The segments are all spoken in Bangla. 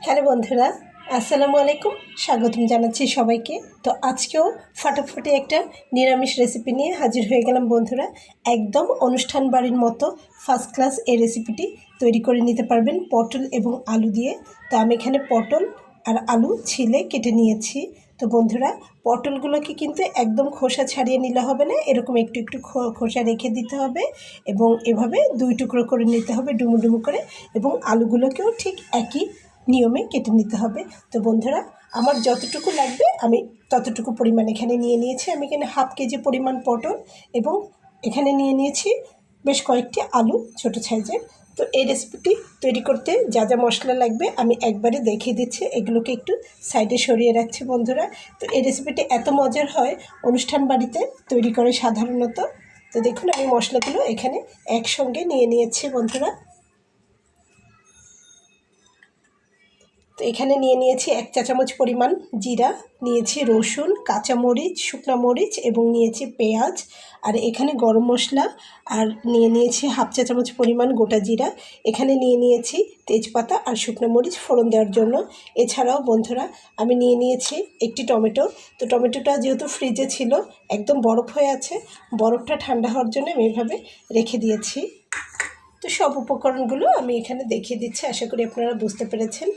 হ্যালো বন্ধুরা, আসসালামু আলাইকুম। স্বাগতম জানাচ্ছি সবাইকে। তো আজকেও ফাটাফাটি একটা নিরামিষ রেসিপি নিয়ে হাজির হয়ে গেলাম বন্ধুরা। একদম অনুষ্ঠান বাড়ির মতো ফার্স্ট ক্লাস এই রেসিপিটি তৈরি করে নিতে পারবেন পটল এবং আলু দিয়ে। তো আমি এখানে পটল আর আলু ছিলে কেটে নিয়েছি। তো বন্ধুরা, পটলগুলোকে কিন্তু একদম খোসা ছাড়িয়ে নিলে হবে না, এরকম একটু একটু খোসা রেখে দিতে হবে এবং এভাবে দুই টুকরো করে নিতে হবে ডুমু ডুমু করে, এবং আলুগুলোকেও ঠিক একই নিয়মে কেটে নিতে হবে। তো বন্ধুরা, আমার যতটুকু লাগবে আমি ততটুকু পরিমাণ এখানে নিয়ে নিয়েছি। আমি এখানে হাফ কেজি পরিমাণ পটল এবং এখানে নিয়ে নিয়েছি বেশ কয়েকটি আলু ছোট সাইজের। তো এই রেসিপিটি তৈরি করতে যা যা মশলা লাগবে আমি একবারে দেখিয়ে দিচ্ছি, এগুলোকে একটু সাইডে সরিয়ে রাখছি বন্ধুরা। তো এই রেসিপিটি এত মজার হয় অনুষ্ঠান বাড়িতে তৈরি করে সাধারণত। তো দেখুন, আমি মশলাগুলো এখানে একসঙ্গে নিয়ে নিয়েছি বন্ধুরা। তো এখানে নিয়ে নিয়েছি 1 চা চামচ পরিমাণ জিরা, নিয়েছি রসুন, কাঁচামরিচ, শুকনো মরিচ এবং নিয়েছি পেঁয়াজ। আর এখানে গরম মশলা আর নিয়েছি হাফ চা চামচ পরিমাণ গোটা জিরা। এখানে নিয়ে নিয়েছি তেজপাতা আর শুকনো মরিচ ফোড়ন দেওয়ার জন্য। এছাড়াও বন্ধুরা, আমি নিয়ে নিয়েছি একটি টমেটো। তো টমেটোটা যেহেতু ফ্রিজে ছিল, একদম বরফ হয়ে আছে, বরফটা ঠান্ডা হওয়ার জন্য আমি এভাবে রেখে দিয়েছি। তো সব উপকরণগুলো আমি এখানে দেখিয়ে দিচ্ছি, আশা করি আপনারা বুঝতে পেরেছেন।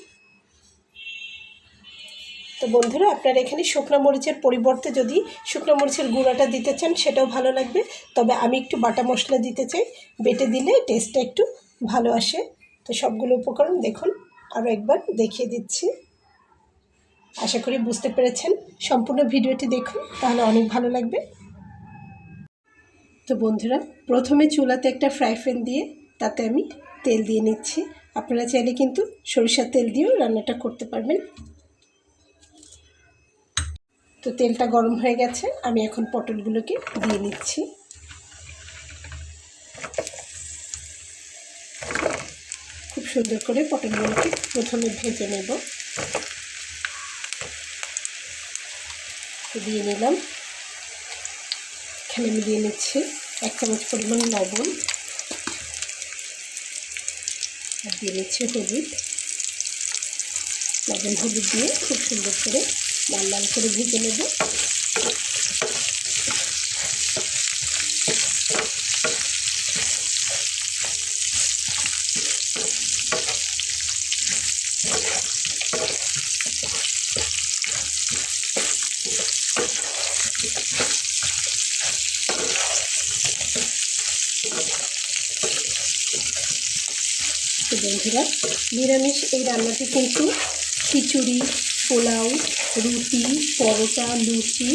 তো বন্ধুরা, আপনারা এখানে শুকনো মরিচের পরিবর্তে যদি শুকনো মরিচের গুঁড়াটা দিতে চান সেটাও ভালো লাগবে, তবে আমি একটু বাটা মশলা দিতে চাই, বেটে দিলে টেস্টটা একটু ভালো আসে। তো সবগুলো উপকরণ দেখুন, আরও একবার দেখিয়ে দিচ্ছি, আশা করি বুঝতে পেরেছেন। সম্পূর্ণ ভিডিওটি দেখুন, তাহলে অনেক ভালো লাগবে। তো বন্ধুরা, প্রথমে চুলাতে একটা ফ্রাই প্যান দিয়ে তাতে আমি তেল দিয়ে নিচ্ছি। আপনারা চাইলে কিন্তু সরিষার তেল দিয়েও রান্নাটা করতে পারবেন। তো তেলটা গরম হয়ে গেছে, আমি এখন পটলগুলোকে দিয়ে নিচ্ছি। খুব সুন্দর করে পটলগুলোকে প্রথমে ভেজে নেব। দিয়ে নিলাম। এখানে আমি দিয়ে নিচ্ছি 1 চামচ পরিমাণ লবণ, আর দিয়ে নিচ্ছি হলুদ। লবণ হলুদ দিয়ে খুব সুন্দর করে লাল লাল করে ভেজে নেব। তো বন্ধুরা, নিরামিষ এই রান্নাটি কিন্তু খিচুড়ি, পোলাও, রুটি, পরোটা, লুচি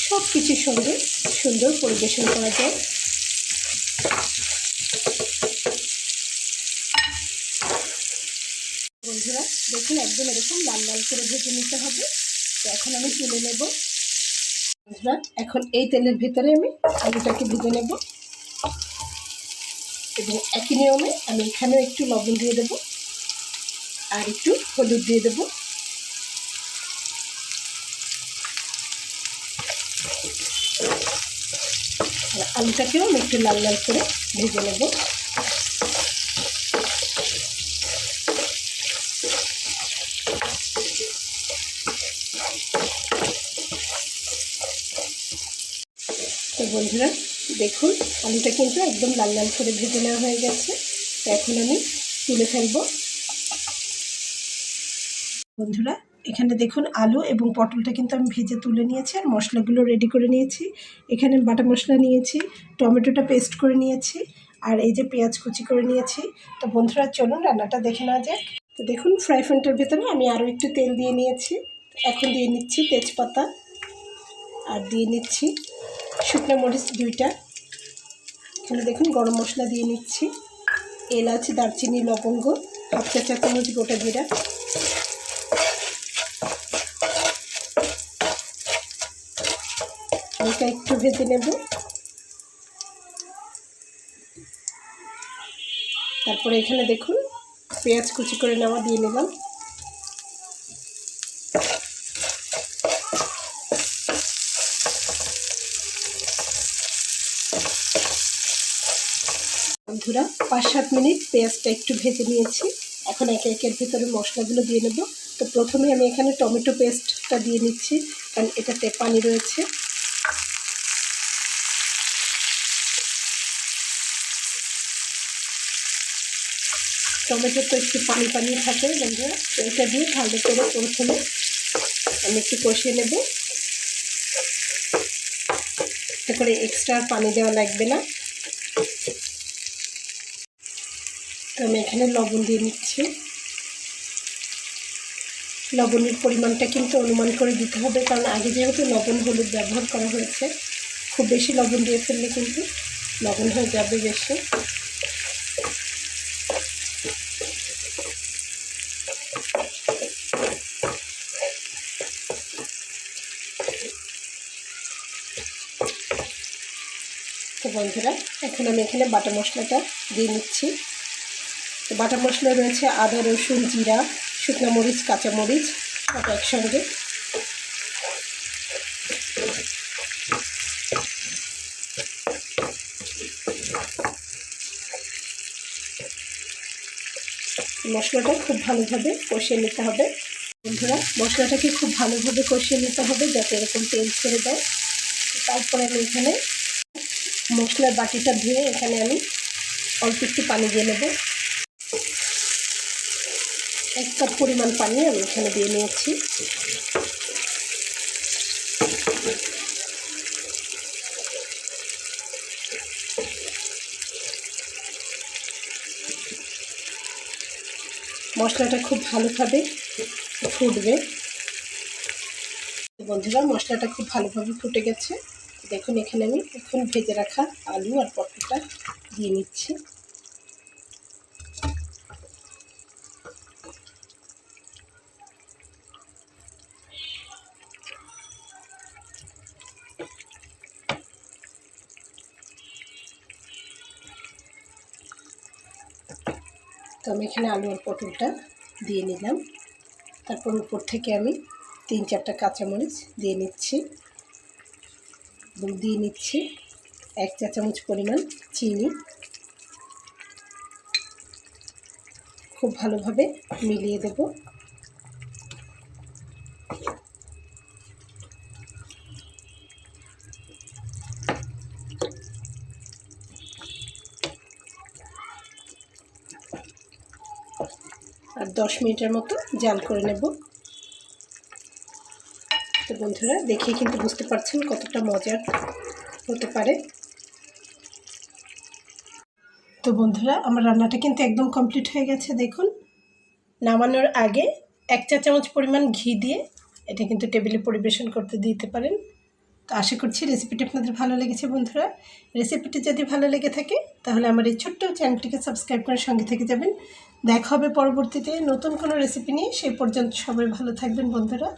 সব কিছুর সঙ্গে সুন্দর পরিবেশন করা যায়। বন্ধুরা দেখুন, একদম এরকম লাল লাল করে ভেজে নিতে হবে। তো এখন আমি তুলে নেব। বন্ধুরা, এখন এই তেলের ভিতরে আমি আলুটাকে ভেজে নেব এবং একই নিয়মে আমি এখানেও একটু লবণ দিয়ে দেবো আর একটু হলুদ দিয়ে দেবো। আর আলুটাকেও আমি একটু লাল লাল করে ভেজে নেব। তো বন্ধুরা দেখুন, আলুটা কিন্তু একদম লাল লাল করে ভেজে নেওয়া হয়ে গেছে। তো এখন আমি তুলে ফেলবো। বন্ধুরা, এখানে দেখুন আলু এবং পটলটা কিন্তু আমি ভেজে তুলে নিয়েছি আর মশলাগুলো রেডি করে নিয়েছি। এখানে বাটা মশলা নিয়েছি, টমেটোটা পেস্ট করে নিয়েছি, আর এই যে পেঁয়াজ কুচি করে নিয়েছি। তো বন্ধুরা চলুন রান্নাটা দেখে নেওয়া যাক। তো দেখুন, ফ্রাই প্যানটার ভেতরে আমি আরও একটু তেল দিয়ে নিয়েছি। এখন দিয়ে নিচ্ছি তেজপাতা, আর দিয়ে নিচ্ছি শুকনো মরিচ 2টা। এখানে দেখুন গরম মশলা দিয়ে নিচ্ছি, এলাচ, দারচিনি, লবঙ্গ, হাফ চা চামচ গোটা জিরা। হালকা একটু ভেজে নেব। তারপরে এখানে দেখুন পেঁয়াজ কুচি করে নেওয়া দিয়ে নিলাম। বন্ধুরা, 5-7 মিনিট পেঁয়াজটা একটু ভেজে নিয়েছি। এখন একে একের ভিতরে মশলাগুলো দিয়ে নেব। তো প্রথমে আমি এখানে টমেটো পেস্টটা দিয়ে নিচ্ছি, কারণ এটাতে পানি রয়েছে। টমেটো তো একটু পানি পানি থাকে বন্ধুরা, তো এটা দিয়ে ভালো করে প্রথমে আমি একটু কষিয়ে নেব। এতে করে এক্সট্রা পানি দেওয়া লাগবে না। তো আমি এখানে লবণ দিয়ে নিচ্ছি। লবণের পরিমাণটা কিন্তু অনুমান করে দিতে হবে, কারণ আগে যেহেতু লবণ হলুদ ব্যবহার করা হয়েছে, খুব বেশি লবণ দিয়ে ফেললে কিন্তু লবণ হয়ে যাবে বেশি। তো বন্ধুরা, এখন আমি এখানে বাটা মশলাটা দিয়ে নিচ্ছি। তো বাটা মশলা রয়েছে আদা, রসুন, জিরা, শুকনো মরিচ, কাঁচামরিচ সব একসঙ্গে। মশলাটা খুব ভালোভাবে কষিয়ে নিতে হবে বন্ধুরা। মশলাটাকে খুব ভালোভাবে কষিয়ে নিতে হবে যাতে এরকম তেল ছেড়ে দেয়। তারপরে আমি এখানে মশলার বাটিটা ধুয়ে এখানে আমি অল্প একটু পানি দিয়ে নেব। 1 কাপ পরিমাণ পানি আমি এখানে দিয়ে নিয়েছি। মশলাটা খুব ভালোভাবে ফুটবে বন্ধুরা। মশলাটা খুব ভালোভাবে ফুটে গেছে। দেখুন এখানে আমি এখন ভেজে রাখা আলু আর পটলটা দিয়ে নিচ্ছি। তো আমি এখানে আলু আর পটলটা দিয়ে নিলাম। তারপর উপর থেকে আমি 3-4টা কাঁচামরিচ দিয়ে নিচ্ছি এবং দিয়ে নিচ্ছি 1 চা চামচ পরিমাণ চিনি। খুব ভালোভাবে মিলিয়ে দেব। আর 10 মিনিটের মতো জাল করে নেব। তো বন্ধুরা, দেখে কিন্তু বুঝতে পারছেন কতটা মজার হতে পারে। তো বন্ধুরা, আমার রান্নাটা কিন্তু একদম কমপ্লিট হয়ে গেছে। দেখুন, নামানোর আগে 1 চা চামচ পরিমাণ ঘি দিয়ে এটা কিন্তু টেবিলে পরিবেশন করতে দিতে পারেন। তো আশা করছি রেসিপিটি আপনাদের ভালো লেগেছে বন্ধুরা। রেসিপিটি যদি ভালো লেগে থাকে তাহলে আমার এই ছোট্ট চ্যানেলটিকে সাবস্ক্রাইব করে সঙ্গে থেকে যাবেন। দেখা হবে পরবর্তীতে নতুন কোনো রেসিপি নিয়ে। সেই পর্যন্ত সবাই ভালো থাকবেন বন্ধুরা।